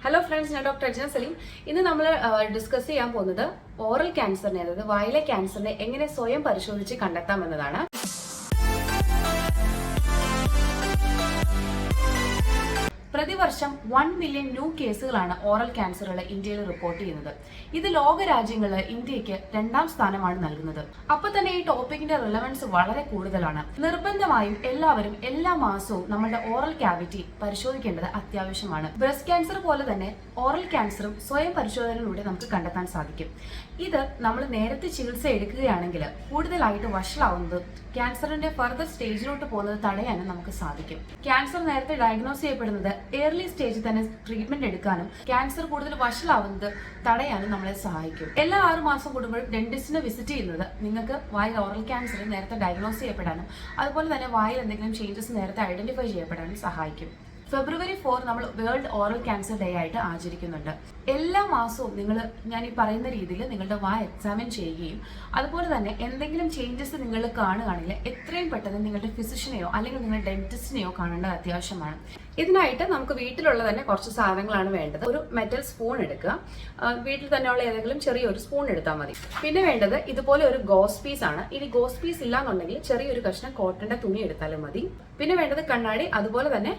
Hello friends, I am Dr Ajina Salim. ഇന്ന് നമ്മൾ discuss ചെയ്യാൻ പോകുന്നത് ഓറൽ ക്യാൻസറിനെ, അതായത് വായിലെ ക്യാൻസറിനെ എങ്ങനെ സ്വയം പരിശോധിച്ച് കണ്ടെത്താം എന്നതാണ്. പ്രതിവർഷം 1 മില്യൺ ന്യൂ കേസുകളാണ് ഓറൽ ക്യാൻസറുകൾ ഇന്ത്യയിൽ റിപ്പോർട്ട് ചെയ്യുന്നത്. ഇത് ലോകരാജ്യങ്ങളിൽ ഇന്ത്യക്ക് 2ാം സ്ഥാനമാണ് നൽകുന്നത്. അപ്പോൾ തന്നെ ഈ ടോപ്പിക്കിന്റെ റിലവൻസ് വളരെ കൂടുതലാണ്. നിർബന്ധമായും എല്ലാവരും എല്ലാ മാസവും നമ്മുടെ ഓറൽ ക്യാവിറ്റി പരിശോധിക്കേണ്ടത് അത്യാവശ്യമാണ്. ബ്രസ്റ്റ് ക്യാൻസർ പോലെ തന്നെ ഓറൽ ക്യാൻസറും സ്വയം പരിശോധനയിലൂടെ നമുക്ക് കണ്ടെത്താൻ സാധിക്കും. ഇത് നമ്മൾ നേരത്തെ ചികിത്സ എടുക്കുകയാണെങ്കിൽ കൂടുതലായിട്ട് വഷളാവുന്നത് ക്യാൻസറിന്റെ ഫർദർ സ്റ്റേജിലോട്ട് പോകുന്നത് തടയാനും നമുക്ക് സാധിക്കും. ക്യാൻസർ നേരത്തെ ഡയഗ്നോസ് ചെയ്യപ്പെടുന്നത് ഏർലി സ്റ്റേജിൽ തന്നെ ട്രീറ്റ്മെന്റ് എടുക്കാനും ക്യാൻസർ കൂടുതൽ വഷളാവുന്നത് തടയാനും നമ്മളെ സഹായിക്കും. എല്ലാ 6 മാസം കൂടുമ്പോഴും ഡെന്റിസ്റ്റിനെ വിസിറ്റ് ചെയ്യുന്നത് നിങ്ങൾക്ക് വായിൽ ഓറൽ ക്യാൻസർ നേരത്തെ ഡയഗ്നോസ് ചെയ്യപ്പെടാനും അതുപോലെ തന്നെ വായിൽ എന്തെങ്കിലും ചേഞ്ചസ് നേരത്തെ ഐഡന്റിഫൈ ചെയ്യപ്പെടാനും സഹായിക്കും. February 4 നമ്മൾ വേൾഡ് ഓറൽ ക്യാൻസർ ഡേ ആയിട്ട് ആചരിക്കുന്നുണ്ട്. എല്ലാ മാസവും ഞാൻ ഈ പറയുന്ന രീതിയിൽ നിങ്ങളുടെ വായ എക്സാമിൻ ചെയ്യുകയും അതുപോലെ തന്നെ എന്തെങ്കിലും ചേഞ്ചസ് നിങ്ങൾ കാണുകയാണെങ്കിൽ എത്രയും പെട്ടെന്ന് നിങ്ങളുടെ ഫിസിഷ്യനെയോ അല്ലെങ്കിൽ നിങ്ങളുടെ ഡെന്റിസ്റ്റിനെയോ കാണേണ്ടത് അത്യാവശ്യമാണ്. ഇതിനായിട്ട് നമുക്ക് വീട്ടിലുള്ള തന്നെ കുറച്ച് സാധനങ്ങളാണ് വേണ്ടത്. ഒരു മെറ്റൽ സ്പൂൺ എടുക്കുക, വീട്ടിൽ തന്നെയുള്ള ഏതെങ്കിലും ചെറിയൊരു സ്പൂൺ എടുത്താൽ മതി. പിന്നെ വേണ്ടത് ഇതുപോലെ ഒരു ഗോസ് പീസ് ആണ്. ഇനി ഗോസ് പീസ് ഇല്ലാന്നുണ്ടെങ്കിൽ ചെറിയൊരു കഷ്ണം കോട്ടന്റെ തുണി എടുത്താലും മതി. പിന്നെ വേണ്ടത് കണ്ണാടി, അതുപോലെ തന്നെ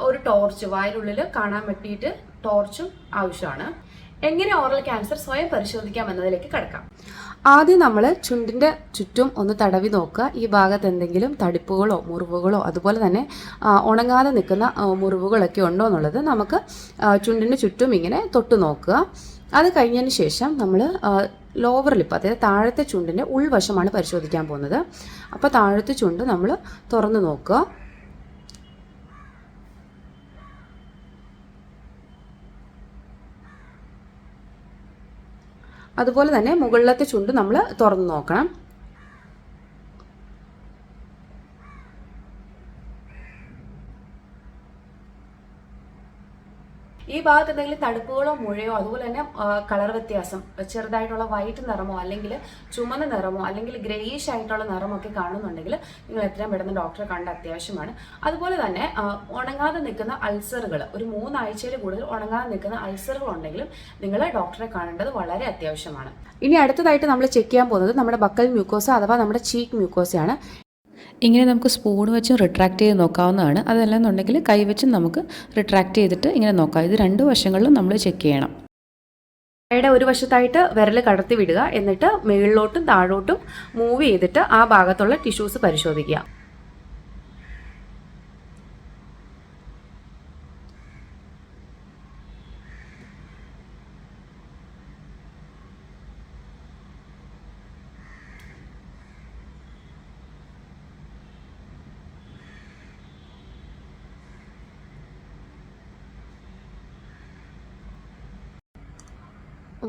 ഒരു ടോർച്ച്, വായിലുള്ളിൽ കാണാൻ പറ്റിയിട്ട് ടോർച്ചും ആവശ്യമാണ്. എങ്ങനെ ഓറൽ ക്യാൻസർ സ്വയം പരിശോധിക്കാം എന്നതിലേക്ക് കടക്കാം. ആദ്യം നമ്മൾ ചുണ്ടിന്റെ ചുറ്റും ഒന്ന് തടവി നോക്കുക. ഈ ഭാഗത്ത് എന്തെങ്കിലും തടിപ്പുകളോ മുറിവുകളോ അതുപോലെ തന്നെ ഉണങ്ങാതെ നിൽക്കുന്ന മുറിവുകളൊക്കെ ഉണ്ടോ എന്നുള്ളത് നമുക്ക് ചുണ്ടിന്റെ ചുറ്റും ഇങ്ങനെ തൊട്ട് നോക്കുക. അത് കഴിഞ്ഞതിന് ശേഷം നമ്മൾ ലോവർ ലിപ്പ്, അതായത് താഴത്തെ ചുണ്ടിന്റെ ഉൾവശമാണ് പരിശോധിക്കാൻ പോകുന്നത്. അപ്പോൾ താഴത്തെ ചുണ്ട് നമ്മൾ തുറന്നു നോക്കുക. അതുപോലെ തന്നെ മുകളിലത്തെ ചുണ്ട് നമ്മൾ തുറന്നു നോക്കണം. ഈ ഭാഗത്ത് എന്തെങ്കിലും തടുപ്പുകളോ മുഴയോ അതുപോലെ തന്നെ കളർ വ്യത്യാസം, ചെറുതായിട്ടുള്ള വൈറ്റ് നിറമോ അല്ലെങ്കിൽ ചുമന്ന നിറമോ അല്ലെങ്കിൽ ഗ്രേയിഷ് ആയിട്ടുള്ള നിറമോ ഒക്കെ കാണുന്നുണ്ടെങ്കിൽ നിങ്ങൾ എത്രയും പെട്ടെന്ന് ഡോക്ടറെ കണ്ട അത്യാവശ്യമാണ്. അതുപോലെ തന്നെ ഉണങ്ങാതെ നിൽക്കുന്ന അൾസറുകൾ, ഒരു 3 ആഴ്ചയിൽ കൂടുതൽ ഉണങ്ങാതെ നിൽക്കുന്ന അൾസറുകൾ ഉണ്ടെങ്കിലും നിങ്ങൾ ഡോക്ടറെ കാണേണ്ടത് വളരെ അത്യാവശ്യമാണ്. ഇനി അടുത്തതായിട്ട് നമ്മൾ ചെക്ക് ചെയ്യാൻ പോകുന്നത് നമ്മുടെ ബക്കൽ മ്യൂക്കോസ അഥവാ നമ്മുടെ ചീക്ക് മ്യൂക്കോസയാണ്. ഇങ്ങനെ നമുക്ക് സ്പൂൺ വെച്ചും റിട്രാക്ട് ചെയ്ത് നോക്കാവുന്നതാണ്. അതല്ലെന്നുണ്ടെങ്കിൽ കൈവച്ചും നമുക്ക് റിട്രാക്ട് ചെയ്തിട്ട് ഇങ്ങനെ നോക്കാം. ഇത് 2 വശങ്ങളിലും നമ്മൾ ചെക്ക് ചെയ്യണം. വായയുടെ ഒരു വശത്തായിട്ട് വിരൽ കടത്തി വിടുക, എന്നിട്ട് മുകളിലോട്ടും താഴോട്ടും മൂവ് ചെയ്തിട്ട് ആ ഭാഗത്തുള്ള ടിഷ്യൂസ് പരിശോധിക്കുക.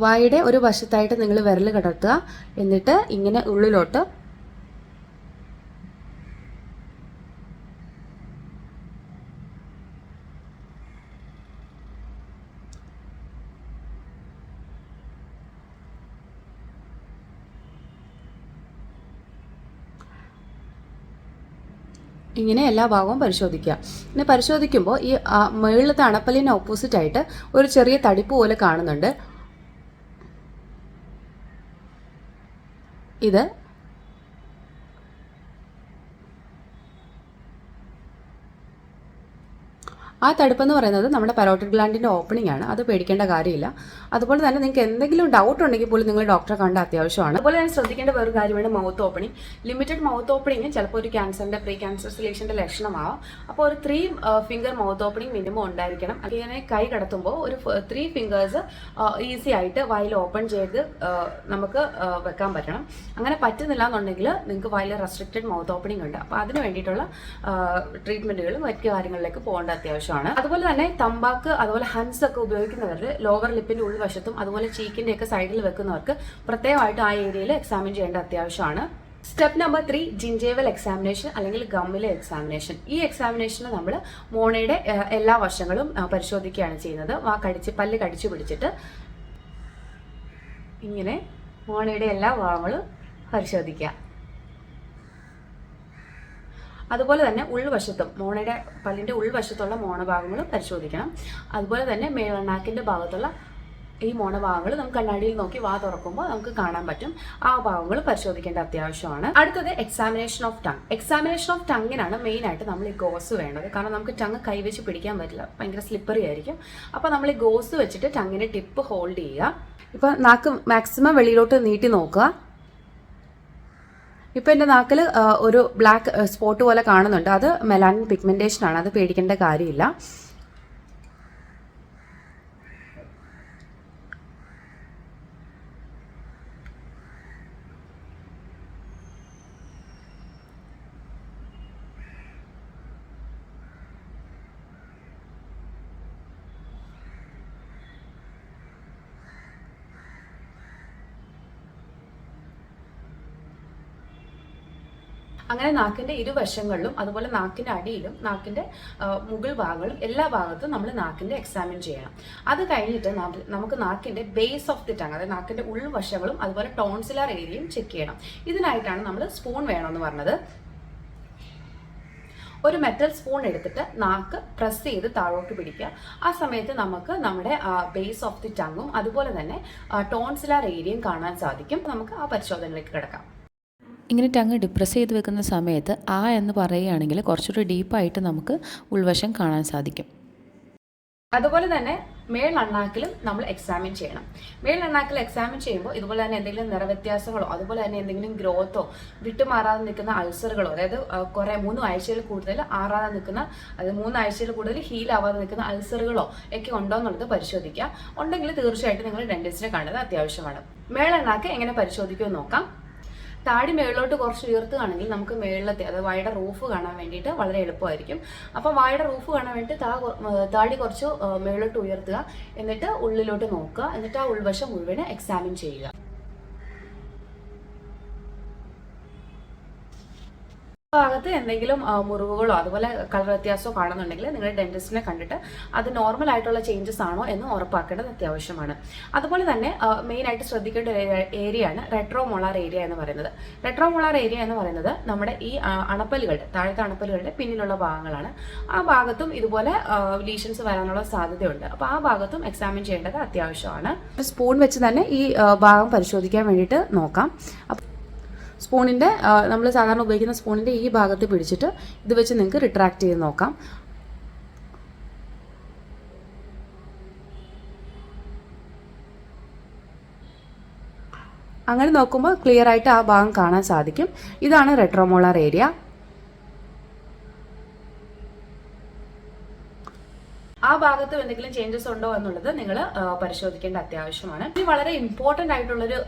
വായുടെ ഒരു വശത്തായിട്ട് നിങ്ങൾ വിരൽ കടത്തുക, എന്നിട്ട് ഇങ്ങനെ ഉള്ളിലോട്ട് ഇങ്ങനെ എല്ലാ ഭാഗവും പരിശോധിക്കുക. പിന്നെ പരിശോധിക്കുമ്പോൾ ഈ മുകളിലത്തെ അണപ്പല്ലിന് ഓപ്പോസിറ്റ് ആയിട്ട് ഒരു ചെറിയ തടിപ്പ് പോലെ കാണുന്നുണ്ട്. ഇത് ആ തടുപ്പെന്ന് പറയുന്നത് നമ്മുടെ പരോട്ടിഡ് ഗ്ലാൻഡിൻ്റെ ഓപ്പണിംഗ് ആണ്. അത് പേടിക്കേണ്ട കാര്യമില്ല. അതുപോലെ തന്നെ നിങ്ങൾക്ക് എന്തെങ്കിലും ഡൗട്ട് ഉണ്ടെങ്കിൽ പോലും നിങ്ങൾ ഡോക്ടറെ കണ്ട അത്യാവശ്യമാണ്. അതുപോലെ തന്നെ ശ്രദ്ധിക്കേണ്ട വേറൊരു കാര്യമാണ് mouth opening. Limited mouth opening ചിലപ്പോൾ ഒരു ക്യാൻസറിൻ്റെ പ്രീ ക്യാൻസർ സിലേഷൻ്റെ ലക്ഷണമാവാം. അപ്പോൾ ഒരു 3 ഫിംഗർ മൗത്ത് ഓപ്പണിംഗ് മിനിമം ഉണ്ടായിരിക്കണം. അങ്ങനെ കൈ കടത്തുമ്പോൾ ഒരു 3 ഫിംഗേഴ്സ് ഈസി ആയിട്ട് വായിൽ ഓപ്പൺ ചെയ്ത് നമുക്ക് വെക്കാൻ പറ്റണം. അങ്ങനെ പറ്റുന്നില്ല എന്നുണ്ടെങ്കിൽ നിങ്ങൾക്ക് വായിൽ റെസ്ട്രിക്റ്റഡ് മൗത്ത് ഓപ്പണിംഗ് ഉണ്ട്. അപ്പോൾ അതിന് വേണ്ടിയിട്ടുള്ള ട്രീറ്റ്മെൻറ്റുകളും മറ്റു കാര്യങ്ങളിലേക്ക് പോകേണ്ട അത്യാവശ്യമാണ്. അതുപോലെ തന്നെ തമ്പാക്ക് അതുപോലെ ഹൻസ് ഒക്കെ ഉപയോഗിക്കുന്നവരിൽ ലോവർ ലിപ്പിന്റെ ഉൾവശത്തും അതുപോലെ ചീക്കിന്റെ ഒക്കെ സൈഡിൽ വെക്കുന്നവർക്ക് പ്രത്യേകമായിട്ട് ആ ഏരിയയിൽ എക്സാമിൻ ചെയ്യേണ്ട അത്യാവശ്യമാണ്. സ്റ്റെപ്പ് നമ്പർ 3 ജിഞ്ചേവൽ എക്സാമിനേഷൻ അല്ലെങ്കിൽ ഗമ്മിലെ എക്സാമിനേഷൻ. ഈ എക്സാമിനേഷനിൽ നമ്മൾ മോണയുടെ എല്ലാ വശങ്ങളും പരിശോധിക്കുകയാണ് ചെയ്യുന്നത്. പല്ല് കടിച്ചു പിടിച്ചിട്ട് ഇങ്ങനെ മോണയുടെ എല്ലാ ഭാഗങ്ങളും പരിശോധിക്കുക. അതുപോലെ തന്നെ ഉൾവശത്തും മോണയുടെ പല്ലിൻ്റെ ഉൾവശത്തുള്ള മോണഭാഗങ്ങളും പരിശോധിക്കണം. അതുപോലെ തന്നെ മേളനാക്കിൻ്റെ ഭാഗത്തുള്ള ഈ മോണഭാഗങ്ങൾ നമുക്ക് കണ്ണാടിയിൽ നോക്കി വാ തുറക്കുമ്പോൾ നമുക്ക് കാണാൻ പറ്റും. ആ ഭാഗങ്ങൾ പരിശോധിക്കേണ്ട അത്യാവശ്യമാണ്. അടുത്തത് examination of tongue. Examination of ടങ്ങിനാണ് മെയിനായിട്ട് നമ്മൾ ഈ ഗോസ് വേണ്ടത്. കാരണം നമുക്ക് ടങ് കൈവച്ച് പിടിക്കാൻ പറ്റില്ല, ഭയങ്കര സ്ലിപ്പറി ആയിരിക്കും. അപ്പോൾ നമ്മൾ ഈ ഗോസ് വെച്ചിട്ട് ടങ്ങിൻ്റെ ടിപ്പ് ഹോൾഡ് ചെയ്യുക. ഇപ്പോൾ നാക്ക് മാക്സിമം വെളിയിലോട്ട് നീട്ടി നോക്കുക. ഇപ്പോൾ എൻ്റെ നാക്കിൽ ഒരു ബ്ലാക്ക് സ്പോട്ട് പോലെ കാണുന്നുണ്ട്. അത് മെലാനിൻ പിഗ്മെൻറ്റേഷൻ ആണ്, അത് പേടിക്കേണ്ട കാര്യമില്ല. അങ്ങനെ നാക്കിൻ്റെ ഇരുവശങ്ങളിലും അതുപോലെ നാക്കിൻ്റെ അടിയിലും നാക്കിൻ്റെ മുകൾ ഭാഗങ്ങളും എല്ലാ ഭാഗത്തും നമ്മൾ നാക്കിൻ്റെ എക്സാമിൻ ചെയ്യണം. അത് കഴിഞ്ഞിട്ട് നമുക്ക് നാക്കിൻ്റെ ബേസ് ഓഫ് ദി ടങ്, അതായത് നാക്കിൻ്റെ ഉൾവശങ്ങളും അതുപോലെ ടോൺസിലർ ഏരിയയും ചെക്ക് ചെയ്യണം. ഇതിനായിട്ടാണ് നമ്മൾ സ്പൂൺ വേണമെന്ന് പറഞ്ഞത്. ഒരു മെറ്റൽ സ്പൂൺ എടുത്തിട്ട് നാക്ക് പ്രസ് ചെയ്ത് താഴോട്ട് പിടിക്കുക. ആ സമയത്ത് നമുക്ക് നമ്മുടെ ബേസ് ഓഫ് ദി ടങ്ങും അതുപോലെ തന്നെ ടോൺസിലർ ഏരിയയും കാണാൻ സാധിക്കും. നമുക്ക് ആ പരിശോധനയിലേക്ക് കിടക്കാം. ഇങ്ങനെ ടങ് ഡിപ്രസ് ചെയ്ത് വെക്കുന്ന സമയത്ത് ആ എന്ന് പറയുകയാണെങ്കിൽ കുറച്ചുകൂടി ഡീപ്പായിട്ട് നമുക്ക് ഉൾവശം കാണാൻ സാധിക്കും. അതുപോലെ തന്നെ മേളണ്ണാക്കിലും നമ്മൾ എക്സാമിൻ ചെയ്യണം. മേളണ്ണാക്കിൽ എക്സാമിൻ ചെയ്യുമ്പോൾ ഇതുപോലെ തന്നെ എന്തെങ്കിലും നിറവ്യത്യാസങ്ങളോ അതുപോലെ തന്നെ എന്തെങ്കിലും ഗ്രോത്തോ വിട്ടുമാറാതെ നിൽക്കുന്ന അൾസറുകളോ, അതായത് 3 ആഴ്ചയിൽ കൂടുതൽ ആറാതെ നിൽക്കുന്ന, അതായത് 3 ആഴ്ചയിൽ കൂടുതൽ ഹീലാവാതെ നിൽക്കുന്ന അൾസറുകളോ ഒക്കെ ഉണ്ടോ എന്നുള്ളത് പരിശോധിക്കുക. ഉണ്ടെങ്കിൽ തീർച്ചയായിട്ടും നിങ്ങൾ ഡെന്റിസ്റ്റിനെ കാണുന്നത് അത്യാവശ്യമാണ്. മേളണ്ണാക്ക് എങ്ങനെ പരിശോധിക്കുമെന്ന് നോക്കാം. താടി മേളിലോട്ട് കുറച്ച് ഉയർത്തുകയാണെങ്കിൽ നമുക്ക് മേളിലത്തെ, അതായത് വായുടെ റൂഫ് കാണാൻ വേണ്ടിയിട്ട് വളരെ എളുപ്പമായിരിക്കും. അപ്പോൾ വായുടെ റൂഫ് കാണാൻ വേണ്ടിയിട്ട് താടി കുറച്ച് മേളിലോട്ട് ഉയർത്തുക, എന്നിട്ട് ഉള്ളിലോട്ട് നോക്കുക, എന്നിട്ട് ആ ഉൾവശം മുഴുവൻ എക്സാമിൻ ചെയ്യുക. ഭാഗത്ത് എന്തെങ്കിലും മുറിവുകളോ അതുപോലെ കളർ വ്യത്യാസമോ കാണുന്നുണ്ടെങ്കിൽ നിങ്ങൾ ഡെന്റിസ്റ്റിനെ കണ്ടിട്ട് അത് നോർമൽ ആയിട്ടുള്ള ചേഞ്ചസ് ആണോ എന്ന് ഉറപ്പാക്കേണ്ടത് അത്യാവശ്യമാണ്. അതുപോലെ തന്നെ മെയിനായിട്ട് ശ്രദ്ധിക്കേണ്ട ഏരിയയാണ് റെട്രോമോളാർ ഏരിയ എന്ന് പറയുന്നത്. റെട്രോമോളാർ ഏരിയ എന്ന് പറയുന്നത് നമ്മുടെ ഈ അണപ്പല്ലുകളുടെ താഴത്തെ അണപ്പല്ലുകളുടെ പിന്നിലുള്ള ഭാഗങ്ങളാണ്. ആ ഭാഗത്തും ഇതുപോലെ ലീഷൻസ് വരാനുള്ള സാധ്യതയുണ്ട്. അപ്പോൾ ആ ഭാഗത്തും എക്സാമിൻ ചെയ്യേണ്ടത് അത്യാവശ്യമാണ്. സ്പൂൺ വെച്ച് തന്നെ ഈ ഭാഗം പരിശോധിക്കാൻ വേണ്ടിയിട്ട് നോക്കാം. സ്പൂണിൻ്റെ നമ്മൾ സാധാരണ ഉപയോഗിക്കുന്ന സ്പൂണിൻ്റെ ഈ ഭാഗത്ത് പിടിച്ചിട്ട് ഇത് വെച്ച് നിങ്ങൾക്ക് റിട്രാക്ട് ചെയ്ത് നോക്കാം. അങ്ങനെ നോക്കുമ്പോൾ ക്ലിയർ ആയിട്ട് ആ ഭാഗം കാണാൻ സാധിക്കും. ഇതാണ് റെട്രോമോളാർ ഏരിയ. ആ ഭാഗത്ത് എന്തെങ്കിലും ചേഞ്ചസ് ഉണ്ടോ എന്നുള്ളത് നിങ്ങൾ പരിശോധിക്കേണ്ട അത്യാവശ്യമാണ്. ഇത് വളരെ ഇമ്പോർട്ടൻ്റ് ആയിട്ടുള്ളൊരു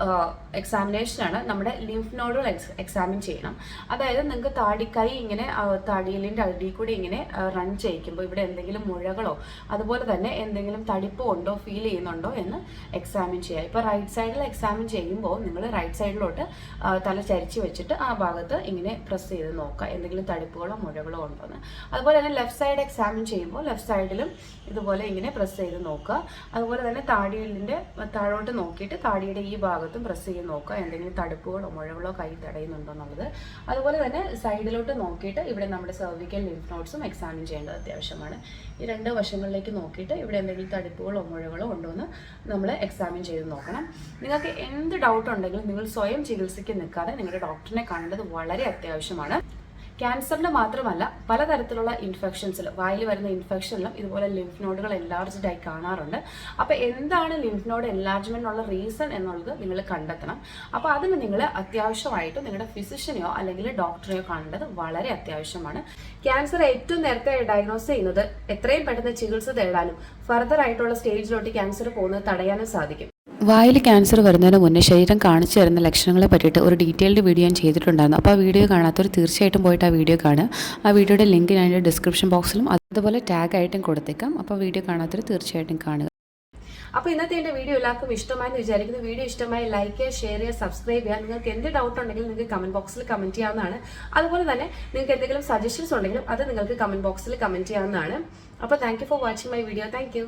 എക്സാമിനേഷനാണ്. നമ്മുടെ ലിംഫ് നോഡുകൾ എക്സാമിൻ ചെയ്യണം. അതായത് നിങ്ങൾക്ക് താടിക്കൈ ഇങ്ങനെ താടിയിലിൻ്റെ അടിയിൽ കൂടി ഇങ്ങനെ റൺ ചെയ്യിക്കുമ്പോൾ ഇവിടെ എന്തെങ്കിലും മുഴകളോ അതുപോലെ തന്നെ എന്തെങ്കിലും തടിപ്പോ ഉണ്ടോ ഫീൽ ചെയ്യുന്നുണ്ടോ എന്ന് എക്സാമിൻ ചെയ്യുക. ഇപ്പോൾ റൈറ്റ് സൈഡിൽ എക്സാമിൻ ചെയ്യുമ്പോൾ നിങ്ങൾ റൈറ്റ് സൈഡിലോട്ട് തല ചരിച്ച് വെച്ചിട്ട് ആ ഭാഗത്ത് ഇങ്ങനെ പ്രസ് ചെയ്ത് നോക്കുക എന്തെങ്കിലും തടിപ്പുകളോ മുഴകളോ ഉണ്ടോ എന്ന്. അതുപോലെ തന്നെ ലെഫ്റ്റ് സൈഡ് എക്സാമിൻ ചെയ്യുമ്പോൾ ലെഫ്റ്റ് സൈഡിലും ഇതുപോലെ ഇങ്ങനെ പ്രസ് ചെയ്ത് നോക്കുക. അതുപോലെ തന്നെ താടിയിലിൻ്റെ താഴോട്ട് നോക്കിയിട്ട് താടിയുടെ ഈ ഭാഗത്തും പ്രസ് ചെയ്ത് നോക്കുക എന്തെങ്കിലും തടുപ്പുകളോ മുഴകളോ കൈ തടയുന്നുണ്ടോ എന്നുള്ളത്. അതുപോലെ തന്നെ സൈഡിലോട്ട് നോക്കിയിട്ട് ഇവിടെ നമ്മുടെ സെർവിക്കൽ ലിംഫ് നോഡ്സും എക്സാമിൻ ചെയ്യേണ്ടത് അത്യാവശ്യമാണ്. ഈ 2 വശങ്ങളിലേക്ക് നോക്കിയിട്ട് ഇവിടെ എന്തെങ്കിലും തടുപ്പുകളോ മുഴകളോ ഉണ്ടോ എന്ന് നമ്മൾ എക്സാമിൻ ചെയ്ത് നോക്കണം. നിങ്ങൾക്ക് എന്ത് ഡൗട്ട് ഉണ്ടെങ്കിലും നിങ്ങൾ സ്വയം ചികിത്സയ്ക്ക് നിൽക്കാതെ നിങ്ങളുടെ ഡോക്ടറിനെ കാണേണ്ടത് വളരെ അത്യാവശ്യമാണ്. ക്യാൻസറിന് മാത്രമല്ല പലതരത്തിലുള്ള ഇൻഫെക്ഷൻസിലും വായിൽ വരുന്ന ഇൻഫെക്ഷനിലും ഇതുപോലെ ലിംഫ് നോഡുകൾ എൻലാർജ്ഡ് ആയി കാണാറുണ്ട്. അപ്പോൾ എന്താണ് ലിംഫ് നോഡ് എൻലാർജ്മെന്റിനുള്ള റീസൺ എന്നുള്ളത് നിങ്ങൾ കണ്ടെത്തണം. അപ്പോൾ അതിന് നിങ്ങൾ അത്യാവശ്യമായിട്ട് നിങ്ങളുടെ ഫിസിഷ്യനെയോ അല്ലെങ്കിൽ ഡോക്ടറെയോ കാണേണ്ടത് വളരെ അത്യാവശ്യമാണ്. ക്യാൻസർ ഏറ്റവും നേരത്തെ ഡയഗ്നോസ് ചെയ്യുന്നത് എത്രയും പെട്ടെന്ന് ചികിത്സ തേടാനും ഫർദർ ആയിട്ടുള്ള സ്റ്റേജിലോട്ട് ക്യാൻസർ പോകുന്നത് തടയാനും സാധിക്കും. വായിൽ ക്യാൻസർ വരുന്നതിന് മുന്നേ ശരീരം കാണിച്ചു തരുന്ന ലക്ഷണങ്ങളെ പറ്റിയിട്ട് ഒരു ഡീറ്റെയിൽഡ് വീഡിയോ ഞാൻ ചെയ്തിട്ടുണ്ടായിരുന്നു. അപ്പോൾ ആ വീഡിയോ കാണാത്തവർ തീർച്ചയായിട്ടും പോയിട്ട് ആ വീഡിയോ കാണുക. ആ വീഡിയോയുടെ ലിങ്ക് ഞാൻ ഡിസ്ക്രിപ്ഷൻ ബോക്സിലും അതുപോലെ ടാഗായിട്ടും കൊടുത്തേക്കാം. അപ്പോൾ വീഡിയോ കാണാത്തവർ തീർച്ചയായിട്ടും കാണുക. അപ്പോൾ ഇന്നത്തെ എൻ്റെ വീഡിയോ എല്ലാവർക്കും ഇഷ്ടമായെന്ന് വിചാരിക്കുന്നു. വീഡിയോ ഇഷ്ടമായി ലൈക്ക് ചെയ്യുക, ഷെയർ ചെയ്യുക, സബ്സ്ക്രൈബ് ചെയ്യുക. നിങ്ങൾക്ക് എന്ത് ഡൗട്ട് ഉണ്ടെങ്കിലും നിങ്ങൾക്ക് കമൻറ്റ് ബോക്സിൽ കമൻറ്റ് ചെയ്യാവുന്നതാണ്. അതുപോലെ തന്നെ നിങ്ങൾക്ക് എന്തെങ്കിലും സജഷൻസ് ഉണ്ടെങ്കിലും അത് നിങ്ങൾക്ക് കമൻറ്റ് ബോക്സിൽ കമൻറ്റ് ചെയ്യാവുന്നതാണ്. അപ്പോൾ thank you for watching my video. Thank you.